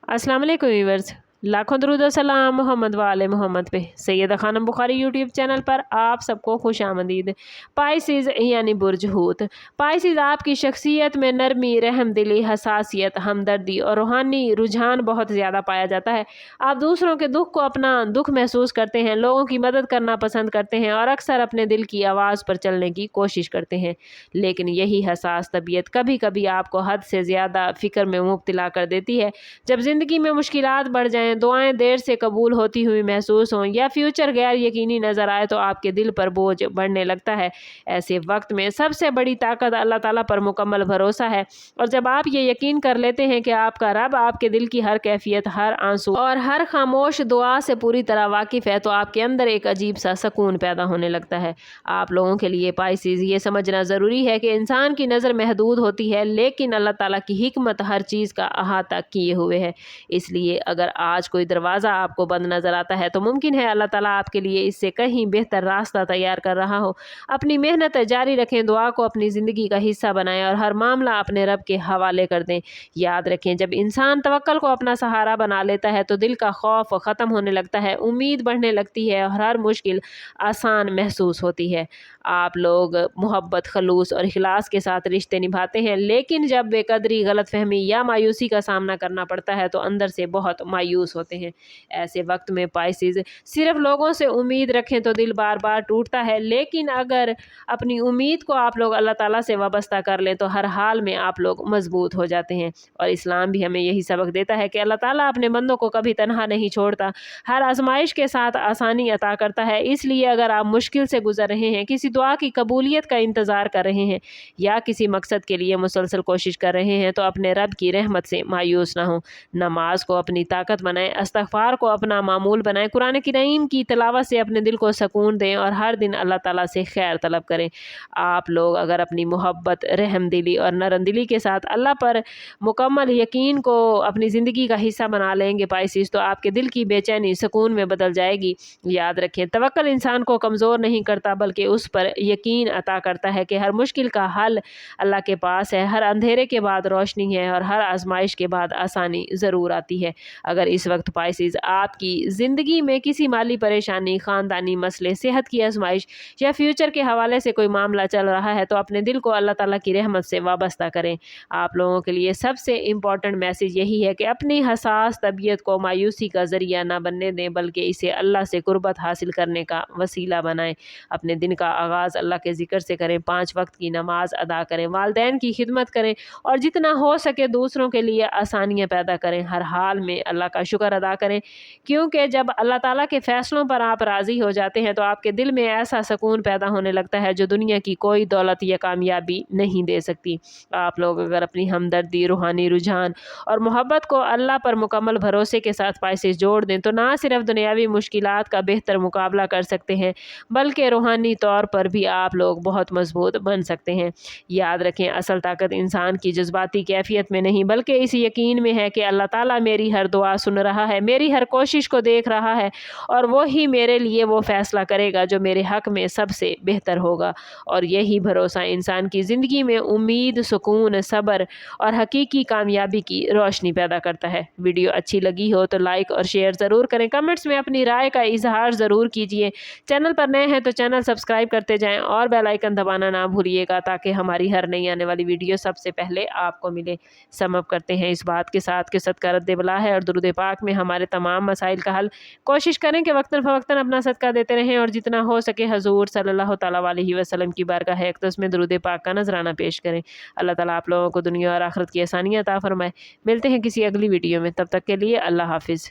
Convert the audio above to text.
अस्सलाम वालेकुम व्यूअर्स, लाखों दरूद और सलाम मोहम्मद वाले मोहम्मद पे। सैयदा खानम बुखारी यूट्यूब चैनल पर आप सबको खुश आमदीद। पाइसिस यानी बुर्ज हूत। पाइसिस आपकी शख्सियत में नरमी, रहमदिली, हसासियत, हमदर्दी और रूहानी रुझान बहुत ज़्यादा पाया जाता है। आप दूसरों के दुख को अपना दुख महसूस करते हैं, लोगों की मदद करना पसंद करते हैं और अक्सर अपने दिल की आवाज़ पर चलने की कोशिश करते हैं। लेकिन यही हसास तबीयत कभी कभी आपको हद से ज़्यादा फ़िक्र में मुब्तला कर देती है। जब ज़िंदगी में मुश्किलात बढ़ जाएं, दुआएं देर से कबूल होती हुई महसूस हों या फ्यूचर गैर यकीनी नज़र आए तो आपके दिल पर बोझ बढ़ने लगता है। ऐसे वक्त में सबसे बड़ी ताकत अल्लाह ताला पर मुकम्मल भरोसा है। और जब आप ये यकीन कर लेते हैं कि आपका रब आपके दिल की हर कैफियत, हर आंसू और हर खामोश दुआ से पूरी तरह वाकिफ़ है, तो आपके अंदर एक अजीब सा सुकून पैदा होने लगता है। आप लोगों के लिए पाइसिस ये समझना ज़रूरी है कि इंसान की नज़र महदूद होती है, लेकिन अल्लाह ताला की हिकमत हर चीज़ का अहाता किए हुए है। इसलिए अगर आज कोई दरवाज़ा आपको बंद नज़र आता है तो मुमकिन है अल्लाह ताला आपके लिए इससे कहीं बेहतर रास्ता तैयार कर रहा हो। अपनी मेहनत जारी रखें, दुआ को अपनी ज़िंदगी का हिस्सा बनाएं और हर मामला अपने रब के हवाले कर दें। याद रखें, जब इंसान तवक्कल को अपना सहारा बना लेता है तो दिल का खौफ ख़त्म होने लगता है, उम्मीद बढ़ने लगती है और हर मुश्किल आसान महसूस होती है। आप लोग मोहब्बत, खलूस और इखलास के साथ रिश्ते निभाते हैं, लेकिन जब बेकदरी, गलतफहमी या मायूसी का सामना करना पड़ता है तो अंदर से बहुत मायूस होते हैं। ऐसे वक्त में पाइसिस सिर्फ लोगों से उम्मीद रखें तो दिल बार बार टूटता है, लेकिन अगर अपनी उम्मीद को आप लोग अल्लाह ताला से वाबस्ता कर लें तो हर हाल में आप लोग मजबूत हो जाते हैं। और इस्लाम भी हमें यही सबक देता है कि अल्लाह ताला अपने बंदों को कभी तनहा नहीं छोड़ता, हर आजमाइश के साथ आसानी अता करता है। इसलिए अगर आप मुश्किल से गुजर रहे हैं, किसी दुआ की कबूलियत का इंतज़ार कर रहे हैं या किसी मकसद के लिए मुसलसल कोशिश कर रहे हैं, तो अपने रब की रहमत से मायूस ना हो। नमाज को अपनी ताकत बनाएं, इस्तग़फ़ार को अपना मामूल बनाएं, कुरान करीम की तिलावत से अपने दिल को सुकून दें और हर दिन अल्लाह ताला से खैर तलब करें। आप लोग अगर अपनी मोहब्बत, रहमदिली और नरमदिली के साथ अल्लाह पर मुकम्मल यकीन को अपनी ज़िंदगी का हिस्सा बना लेंगे पाइसिस, तो आपके दिल की बेचैनी सुकून में बदल जाएगी। याद रखें, तवक्कुल इंसान को कमज़ोर नहीं करता बल्कि उस पर यकीन अता करता है कि हर मुश्किल का हल अल्लाह के पास है, हर अंधेरे के बाद रोशनी है और हर आजमाइश के बाद आसानी ज़रूर आती है। अगर इस वक्त पाइसिस आपकी ज़िंदगी में किसी माली परेशानी, ख़ानदानी मसले, सेहत की आजमाइश या फ्यूचर के हवाले से कोई मामला चल रहा है, तो अपने दिल को अल्लाह ताला की रहमत से वाबस्ता करें। आप लोगों के लिए सबसे इम्पॉर्टेंट मैसेज यही है कि अपनी हसास तबीयत को मायूसी का ज़रिया ना बनने दें, बल्कि इसे अल्लाह से कुर्बत हासिल करने का वसीला बनाएं। अपने दिन का आगाज़ अल्लाह के ज़िक्र से करें, 5 वक्त की नमाज अदा करें, वालिदैन की खिदमत करें और जितना हो सके दूसरों के लिए आसानियाँ पैदा करें। हर हाल में अल्लाह का शुक्र अदा करें, क्योंकि जब अल्लाह ताला के फ़ैसलों पर आप राज़ी हो जाते हैं तो आपके दिल में ऐसा सुकून पैदा होने लगता है जो दुनिया की कोई दौलत या कामयाबी नहीं दे सकती। आप लोग अगर अपनी हमदर्दी, रूहानी रुझान और मोहब्बत को अल्लाह पर मुकम्मल भरोसे के साथ पाइसिस जोड़ दें, तो ना सिर्फ दुनियावी मुश्किलात का बेहतर मुकाबला कर सकते हैं, बल्कि रूहानी तौर पर भी आप लोग बहुत मजबूत बन सकते हैं। याद रखें, असल ताकत इंसान की जज्बाती कैफियत में नहीं बल्कि इस यकीन में है कि अल्लाह ताला मेरी हर दुआ सुन रहा है, मेरी हर कोशिश को देख रहा है और वो ही मेरे लिए वो फ़ैसला करेगा जो मेरे हक़ में सबसे बेहतर होगा। और यही भरोसा इंसान की ज़िंदगी में उम्मीद, सुकून, सब्र और हकीकी कामयाबी की रोशनी पैदा करता है। वीडियो अच्छी लगी हो तो लाइक और शेयर ज़रूर करें, कमेंट्स में अपनी राय का इजहार ज़रूर कीजिए। चैनल पर नए हैं तो चैनल सब्सक्राइब करते जाएं और बेल आइकन दबाना ना भूलिएगा, ताकि हमारी हर नई आने वाली वीडियो सबसे पहले आपको मिले। समअप करते हैं इस बात के साथ कि सदका रद्द बला है और दुरूद पाक में हमारे तमाम मसाइल का हल। कोशिश करें कि वक्तन फ़वक्तन अपना सदका देते रहें और जितना हो सके हजूर सल्लल्लाहु तआला अलैहि वसल्लम की बारगाह अक़दस में दुरूद पाक का नजराना पेश करें। अल्लाह ताला आप लोगों को दुनिया और आखिरत की आसानियाँ अता फरमाए। मिलते हैं किसी अगली वीडियो में, तब तक के लिए अल्लाह हाफिज़।